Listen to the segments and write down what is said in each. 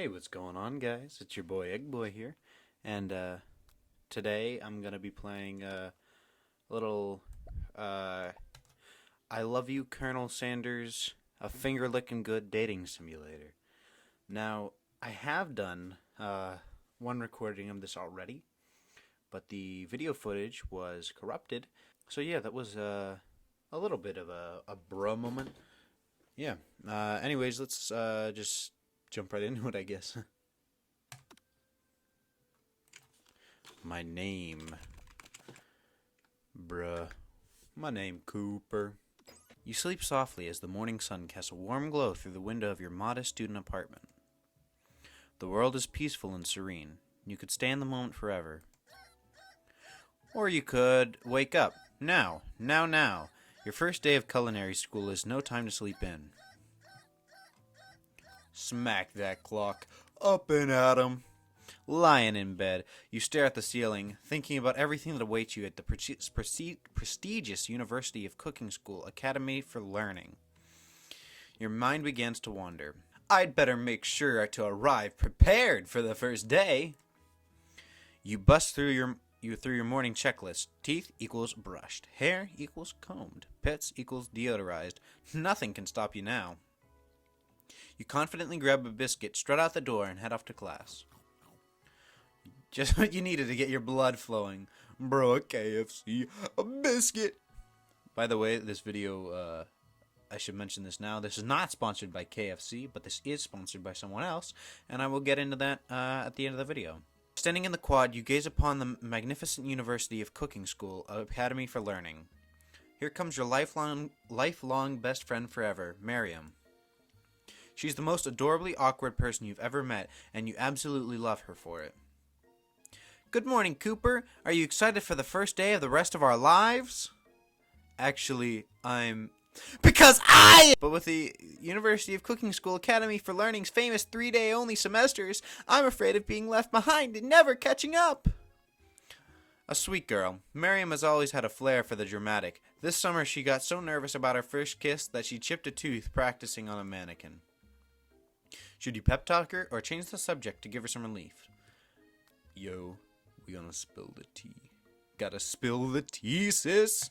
Hey, what's going on, guys? It's your boy Egg Boy here, and today I'm gonna be playing a little "I Love You, Colonel Sanders," a finger-licking good dating simulator. Now, I have done one recording of this already, but the video footage was corrupted. So yeah, that was a little bit of a bruh moment. Yeah. Anyways, let's just jump right into it, I guess. My name, bruh. My name, Cooper. You sleep softly as the morning sun casts a warm glow through the window of your modest student apartment. The world is peaceful and serene. You could stay in the moment forever. Or you could wake up. Now. Your first day of culinary school is no time to sleep in. Smack that clock. Up and at 'em. Lying in bed, you stare at the ceiling, thinking about everything that awaits you at the prestigious University of Cooking School Academy for Learning. Your mind begins to wander. I'd better make sure to arrive prepared for the first day. You bust through your morning checklist. Teeth equals brushed. Hair equals combed. Pets equals deodorized. Nothing can stop you now. You confidently grab a biscuit, strut out the door, and head off to class. Just what you needed to get your blood flowing. Bro, a KFC, a biscuit. By the way, this video, I should mention this now. This is not sponsored by KFC, but this is sponsored by someone else, and I will get into that at the end of the video. Standing in the quad, you gaze upon the magnificent University of Cooking School Academy for Learning. Here comes your lifelong best friend forever, Miriam. She's the most adorably awkward person you've ever met, and you absolutely love her for it. Good morning, Cooper. Are you excited for the first day of the rest of our lives? Actually, But with the University of Cooking School Academy for Learning's famous 3-day only semesters, I'm afraid of being left behind and never catching up. A sweet girl, Miriam has always had a flair for the dramatic. This summer she got so nervous about her first kiss that she chipped a tooth practicing on a mannequin. Should you pep talk her or change the subject to give her some relief? Yo, we gonna spill the tea. Gotta spill the tea, sis.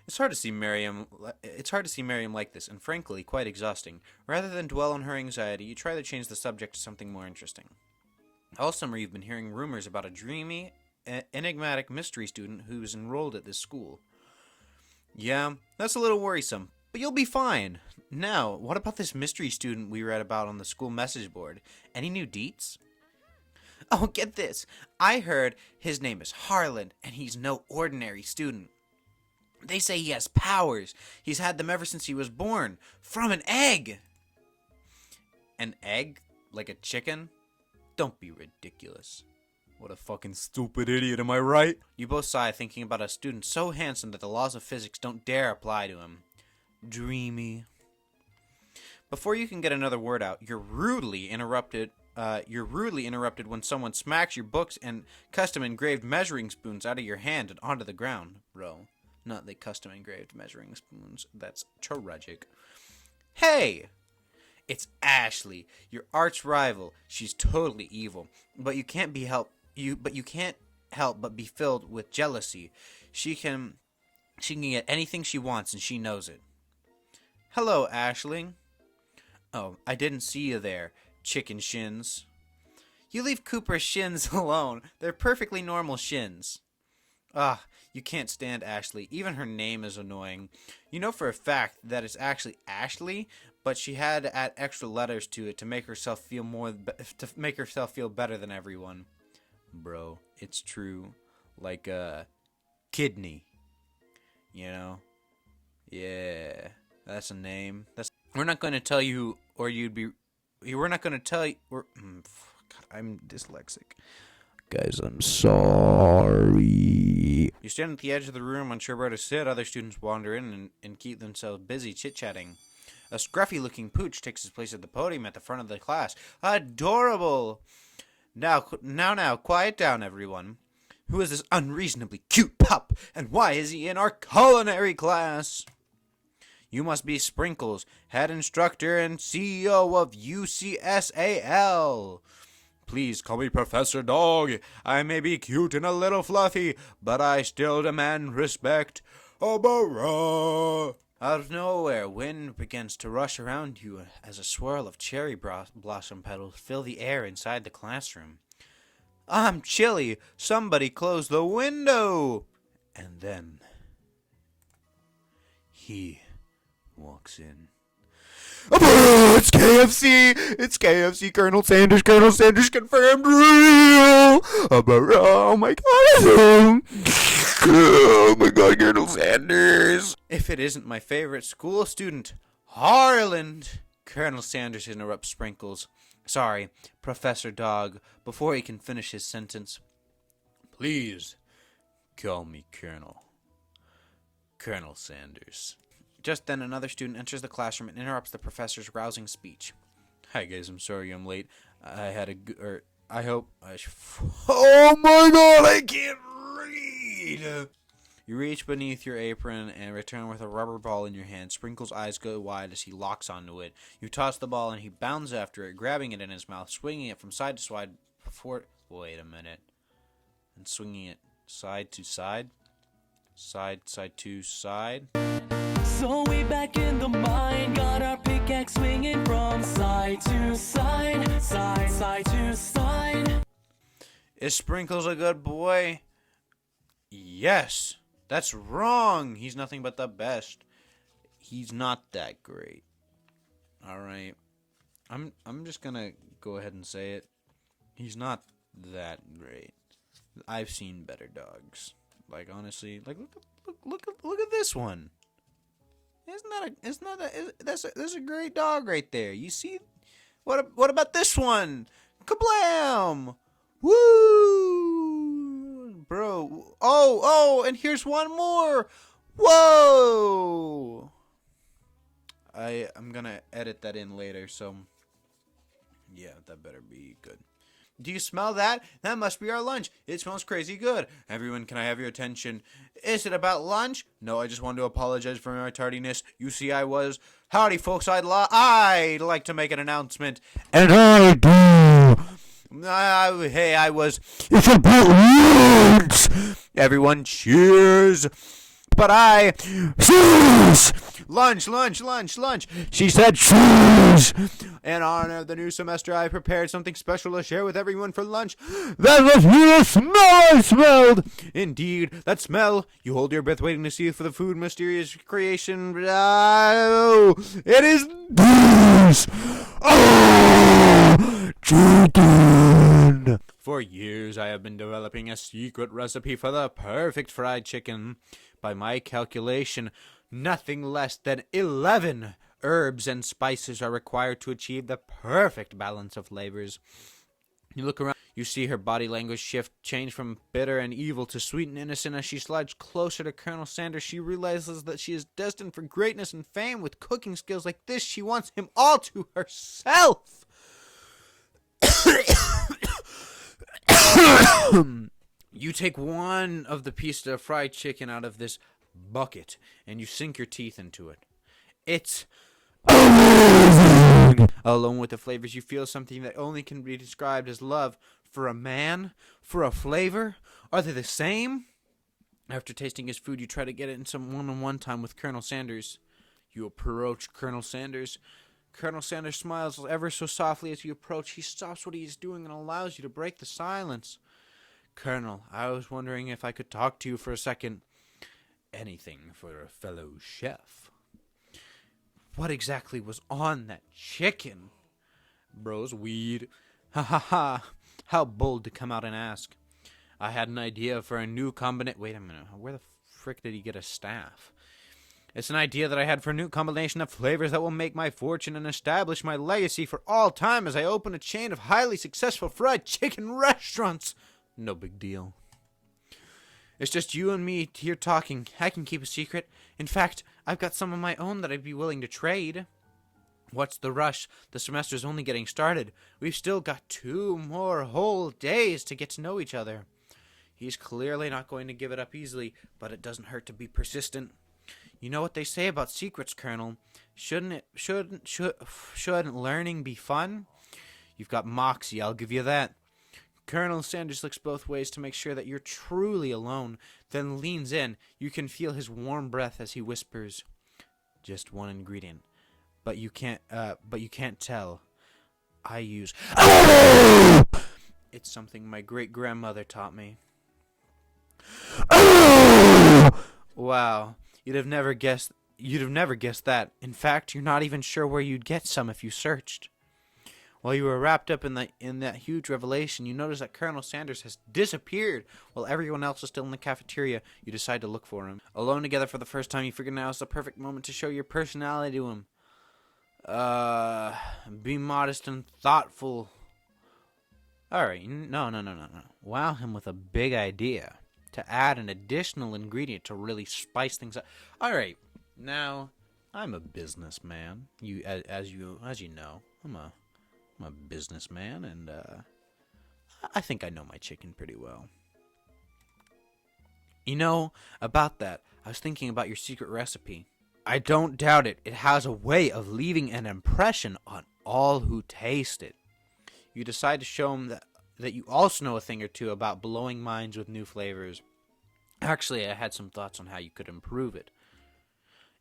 It's hard to see Miriam like this, and frankly, quite exhausting. Rather than dwell on her anxiety, you try to change the subject to something more interesting. All summer you've been hearing rumors about a dreamy, enigmatic mystery student who's enrolled at this school. Yeah, that's a little worrisome, but you'll be fine. Now, what about this mystery student we read about on the school message board? Any new deets? Oh, get this. I heard his name is Harlan, and he's no ordinary student. They say he has powers. He's had them ever since he was born. From an egg! An egg? Like a chicken? Don't be ridiculous. What a fucking stupid idiot, am I right? You both sigh, thinking about a student so handsome that the laws of physics don't dare apply to him. Dreamy. Before you can get another word out, you're rudely interrupted when someone smacks your books and custom engraved measuring spoons out of your hand and onto the ground, bro. Not the custom engraved measuring spoons. That's tragic. Hey! It's Ashley, your arch rival. She's totally evil, but you can't help but be filled with jealousy. She can get anything she wants, and she knows it. Hello, Ashley. Oh, I didn't see you there, chicken shins. You leave Cooper's shins alone. They're perfectly normal shins. You can't stand Ashley. Even her name is annoying. You know for a fact that it's actually Ashley, but she had to add extra letters to it to make herself feel better than everyone. Bro, it's true. Like kidney. You know? Yeah, that's a name. We're not going to tell you, or you'd be. We're not going to tell you. God, I'm dyslexic. Guys, I'm sorry. You stand at the edge of the room, unsure where to sit. Other students wander in and keep themselves busy chit-chatting. A scruffy-looking pooch takes his place at the podium at the front of the class. Adorable! Now, quiet down, everyone. Who is this unreasonably cute pup, and why is he in our culinary class? You must be Sprinkles, head instructor and CEO of UCSAL. Please call me Professor Dog. I may be cute and a little fluffy, but I still demand respect. Abara! Out of nowhere, wind begins to rush around you as a swirl of cherry blossom petals fill the air inside the classroom. I'm chilly. Somebody close the window. And then he walks in. It's KFC! It's KFC, Colonel Sanders! Colonel Sanders confirmed real! Oh my god! Oh my god, Colonel Sanders! If it isn't my favorite school student, Harland! Colonel Sanders interrupts Sprinkles. Sorry, Professor Dog, before he can finish his sentence. Please, call me Colonel. Colonel Sanders. Just then, another student enters the classroom and interrupts the professor's rousing speech. Hi guys, I'm sorry I'm late. I had Oh my god, I can't read! You reach beneath your apron and return with a rubber ball in your hand. Sprinkle's eyes go wide as he locks onto it. You toss the ball and he bounds after it, grabbing it in his mouth, swinging it from side to side before... Wait a minute. And swinging it side to side? Side to side? So we back in the mine, got our pickaxe swinging from side to side, side to side. Is Sprinkles a good boy? Yes. That's wrong. He's nothing but the best. He's not that great. Alright. I'm just gonna go ahead and say it. He's not that great. I've seen better dogs. Like, honestly, like look at this one. That's a great dog right there. You see? What about this one? Kablam! Woo! Bro. Oh, and here's one more. Whoa! I'm gonna edit that in later, so yeah, that better be good. Do you smell that? That must be our lunch. It smells crazy good. Everyone, can I have your attention? Is it about lunch? No, I just wanted to apologize for my tardiness. You see, Howdy, folks, I'd like to make an announcement. And I do. It's about lunch. Everyone, cheers. But I choose lunch. She said choose. In honor of the new semester, I prepared something special to share with everyone for lunch. That was the smell I smelled. Indeed, that smell. You hold your breath waiting to see for the food mysterious creation. Oh, it is this. Oh, chicken. For years, I have been developing a secret recipe for the perfect fried chicken. By my calculation, nothing less than 11 herbs and spices are required to achieve the perfect balance of flavors. You look around, you see her body language change from bitter and evil to sweet and innocent. As she slides closer to Colonel Sanders, she realizes that she is destined for greatness and fame. With cooking skills like this, she wants him all to herself. You take one of the pieces of fried chicken out of this bucket, and you sink your teeth into it. It's amazing! Along with the flavors, you feel something that only can be described as love for a man, for a flavor. Are they the same? After tasting his food, you try to get it in some one-on-one time with Colonel Sanders. You approach Colonel Sanders. Colonel Sanders smiles ever so softly as you approach. He stops what he is doing and allows you to break the silence. Colonel, I was wondering if I could talk to you for a second. Anything for a fellow chef. What exactly was on that chicken? Bros, weed. Ha ha ha. How bold to come out and ask. I had an idea for a new combination. Wait a minute. Where the frick did he get a staff? It's an idea that I had for a new combination of flavors that will make my fortune and establish my legacy for all time as I open a chain of highly successful fried chicken restaurants. No big deal. It's just you and me here talking. I can keep a secret. In fact, I've got some of my own that I'd be willing to trade. What's the rush? The semester's only getting started. We've still got 2 more whole days to get to know each other. He's clearly not going to give it up easily, but it doesn't hurt to be persistent. You know what they say about secrets, Colonel? Shouldn't learning be fun? You've got moxie, I'll give you that. Colonel Sanders looks both ways to make sure that you're truly alone, then leans in. You can feel his warm breath as he whispers, "Just one ingredient, but you can't tell. I use It's something my great-grandmother taught me." Wow, you'd have never guessed that. In fact, you're not even sure where you'd get some if you searched. While you were wrapped up in that huge revelation, you notice that Colonel Sanders has disappeared while everyone else is still in the cafeteria. You decide to look for him. Alone together for the first time, you figure now is the perfect moment to show your personality to him. Be modest and thoughtful. Alright, no. Wow him with a big idea to add an additional ingredient to really spice things up. Alright, now, I'm a businessman. As you know, I'm a businessman, and I think I know my chicken pretty well. You know, about that, I was thinking about your secret recipe. I don't doubt it. It has a way of leaving an impression on all who taste it. You decide to show them that you also know a thing or two about blowing minds with new flavors. Actually, I had some thoughts on how you could improve it.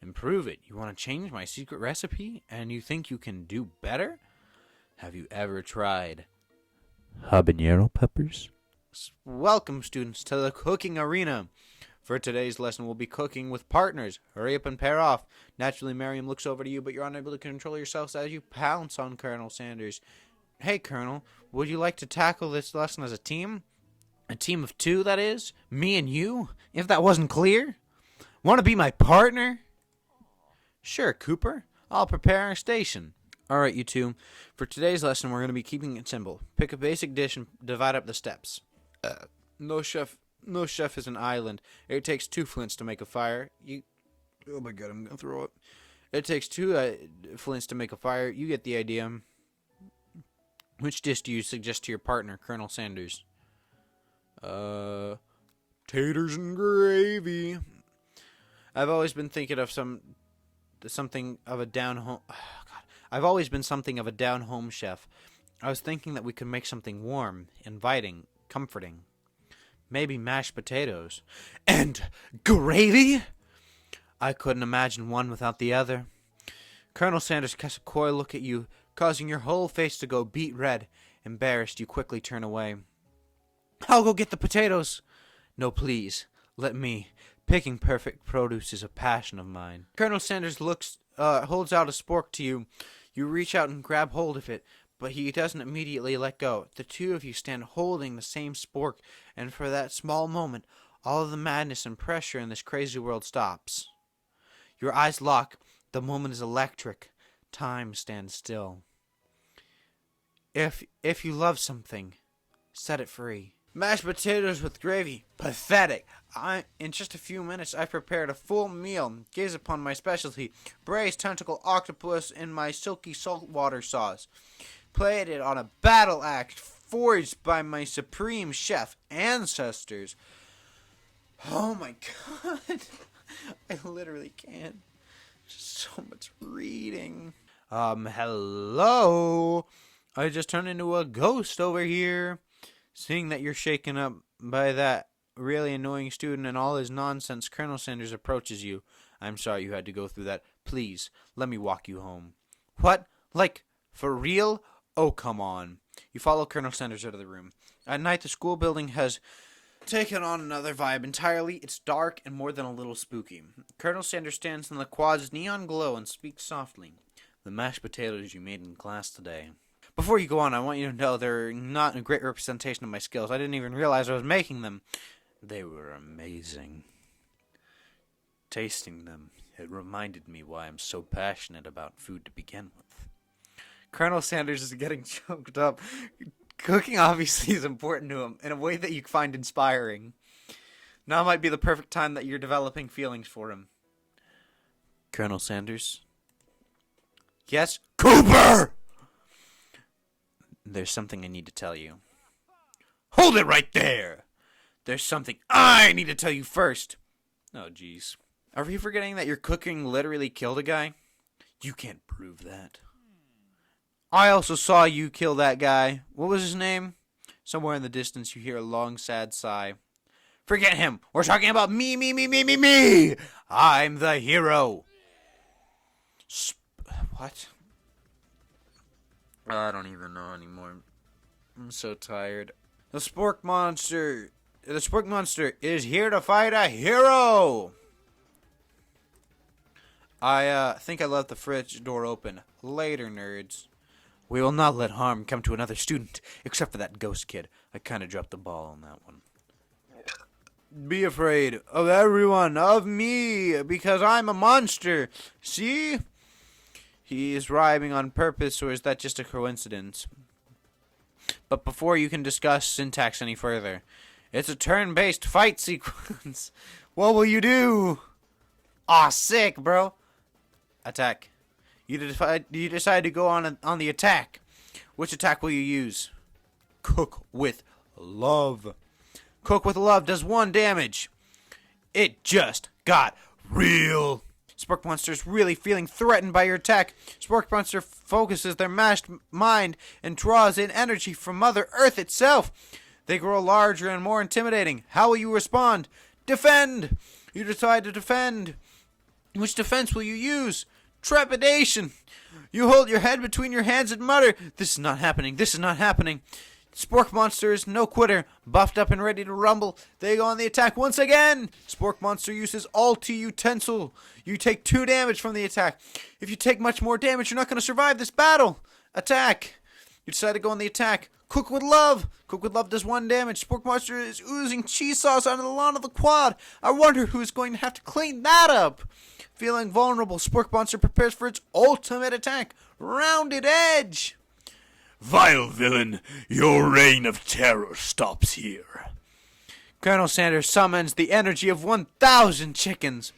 Improve it? You want to change my secret recipe? And you think you can do better? Have you ever tried habanero peppers? Welcome, students, to the cooking arena. For today's lesson, we'll be cooking with partners. Hurry up and pair off. Naturally, Miriam looks over to you, but you're unable to control yourselves as you pounce on Colonel Sanders. Hey, Colonel, would you like to tackle this lesson as a team? A team of two, that is? Me and you? If that wasn't clear? Want to be my partner? Sure, Cooper. I'll prepare our station. Alright, you two. For today's lesson, we're going to be keeping it simple. Pick a basic dish and divide up the steps. No chef is an island. It takes 2 flints to make a fire. Oh my god, I'm going to throw up. It takes 2 flints to make a fire. You get the idea. Which dish do you suggest to your partner, Colonel Sanders? Taters and gravy. I've always been thinking of something of a down-home... I've always been something of a down-home chef. I was thinking that we could make something warm, inviting, comforting. Maybe mashed potatoes. And gravy? I couldn't imagine one without the other. Colonel Sanders casts a coy look at you, causing your whole face to go beet red. Embarrassed, you quickly turn away. I'll go get the potatoes. No, please. Let me. Picking perfect produce is a passion of mine. Colonel Sanders holds out a spork to you. You reach out and grab hold of it, but he doesn't immediately let go. The two of you stand holding the same spork, and for that small moment, all of the madness and pressure in this crazy world stops. Your eyes lock. The moment is electric. Time stands still. If you love something, set it free. Mashed potatoes with gravy. Pathetic. In just a few minutes, I've prepared a full meal. Gaze upon my specialty. Braised tentacle octopus in my silky saltwater sauce. Played it on a battle axe forged by my supreme chef ancestors. Oh my god. I literally can't. So much reading. Hello? I just turned into a ghost over here. Seeing that you're shaken up by that really annoying student and all his nonsense, Colonel Sanders approaches you. I'm sorry you had to go through that. Please, let me walk you home. What? Like, for real? Oh, come on. You follow Colonel Sanders out of the room. At night, the school building has taken on another vibe entirely. It's dark and more than a little spooky. Colonel Sanders stands in the quad's neon glow and speaks softly. The mashed potatoes you made in class today. Before you go on, I want you to know they're not a great representation of my skills. I didn't even realize I was making them. They were amazing. Tasting them, it reminded me why I'm so passionate about food to begin with. Colonel Sanders is getting choked up. Cooking obviously is important to him in a way that you find inspiring. Now might be the perfect time that you're developing feelings for him. Colonel Sanders? Yes? Cooper! There's something I need to tell you. Hold it right there! There's something I need to tell you first. Oh, jeez. Are we forgetting that your cooking literally killed a guy? You can't prove that. I also saw you kill that guy. What was his name? Somewhere in the distance you hear a long, sad sigh. Forget him. We're talking about me, me, me, me, me, me. I'm the hero. What? I don't even know anymore. I'm so tired. The Spork Monster is here to fight a hero. I think I left the fridge door open. Later, nerds. We will not let harm come to another student, except for that ghost kid. I kind of dropped the ball on that one. Be afraid of everyone, of me, because I'm a monster. See? He is rhyming on purpose, or is that just a coincidence? But before you can discuss syntax any further, it's a turn-based fight sequence. What will you do? Aw, sick, bro. Attack. You decide to go on the attack. Which attack will you use? Cook with love. Cook with love does 1 damage. It just got real. Spork Monster is really feeling threatened by your attack. Spork Monster focuses their mashed mind and draws in energy from Mother Earth itself. They grow larger and more intimidating. How will you respond? Defend! You decide to defend. Which defense will you use? Trepidation. You hold your head between your hands and mutter, "This is not happening. This is not happening." Spork Monster is no quitter. Buffed up and ready to rumble. They go on the attack once again. Spork Monster uses Ulti Utensil. You take 2 damage from the attack. If you take much more damage, you're not going to survive this battle. Attack. You decide to go on the attack. Cook with love. Cook with love does 1 damage. Spork Monster is oozing cheese sauce onto the lawn of the quad. I wonder who is going to have to clean that up. Feeling vulnerable, Spork Monster prepares for its ultimate attack. Rounded Edge. Vile villain, your reign of terror stops here. Colonel Sanders summons the energy of 1,000 chickens.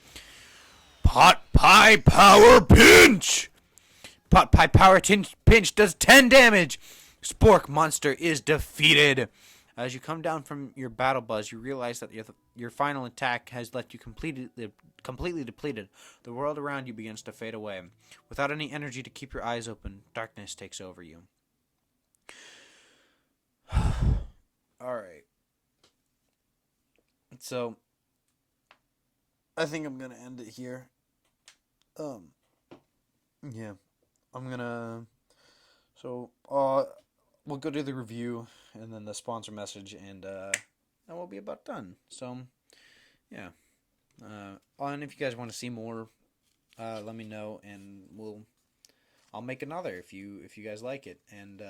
Pot Pie Power Pinch! Pot Pie Power Pinch does 10 damage. Spork Monster is defeated. As you come down from your battle buzz, you realize that your final attack has left you completely depleted. The world around you begins to fade away. Without any energy to keep your eyes open, darkness takes over you. Alright. So, I think I'm going to end it here. Yeah. I'm going to... So, we'll go do the review and then the sponsor message, and we'll be about done. So, yeah. And if you guys want to see more, let me know, and I'll make another if you guys like it. And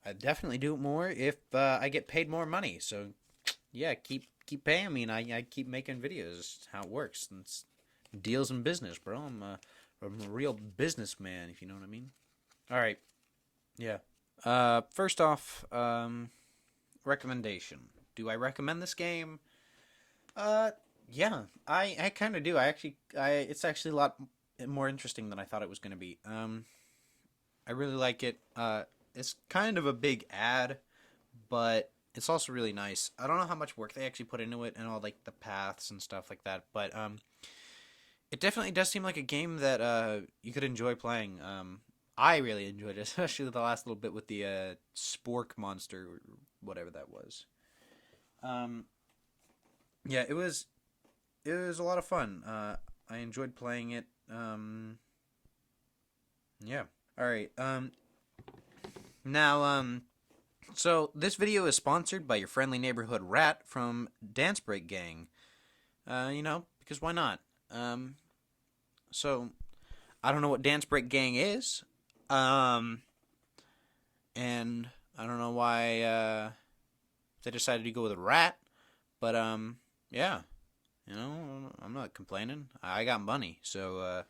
I'd definitely do it more if I get paid more money. So, yeah, keep paying me, and I keep making videos. It's how it works. It's deals in business, bro. I'm a real businessman, if you know what I mean. All right. Yeah. First off, recommendation. Do I recommend this game? Yeah, I kind of do. It's actually a lot more interesting than I thought it was going to be. I really like it. It's kind of a big ad, but it's also really nice. I don't know how much work they actually put into it and all like the paths and stuff like that, but it definitely does seem like a game that you could enjoy playing. I really enjoyed it, especially the last little bit with the Spork Monster, or whatever that was. Yeah, it was a lot of fun. I enjoyed playing it. Yeah. All right. Now, so this video is sponsored by your friendly neighborhood rat from Dance Break Gang. Because why not? So I don't know what Dance Break Gang is. And I don't know why they decided to go with a rat, but yeah, I'm not complaining. I got money, so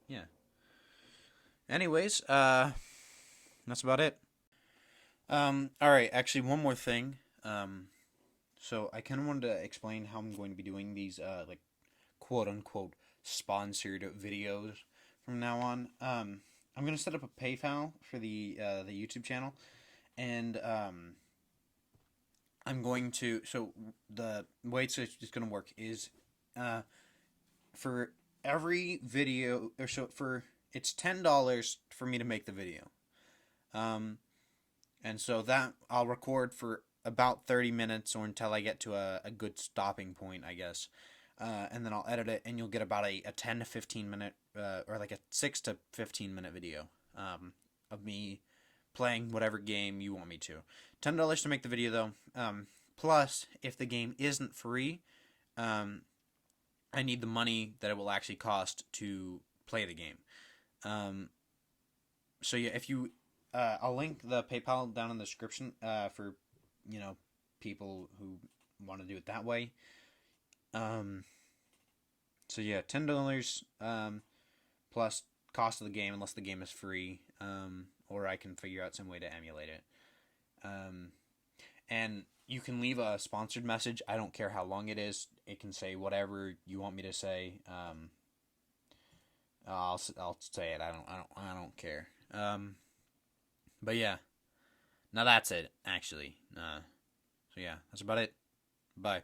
yeah. Anyways, that's about it. All right, actually, one more thing. So I kind of wanted to explain how I'm going to be doing these like quote unquote sponsored videos from now on. I'm going to set up a PayPal for the YouTube channel, and I'm going to, so the way it's going to work is for every video, or so for it's $10 for me to make the video. And so that I'll record for about 30 minutes or until I get to a good stopping point, I guess. And then I'll edit it, and you'll get about a 10 to 15 minute, or like a 6 to 15 minute video of me playing whatever game you want me to. $10 to make the video, though. Plus, if the game isn't free, I need the money that it will actually cost to play the game. So yeah, if you, I'll link the PayPal down in the description for, people who want to do it that way. So yeah, $10 plus cost of the game, unless the game is free, or I can figure out some way to emulate it. And you can leave a sponsored message. I don't care how long it is. It can say whatever you want me to say. I'll say it. I don't care. But yeah. Now that's it, actually. So yeah, that's about it. Bye.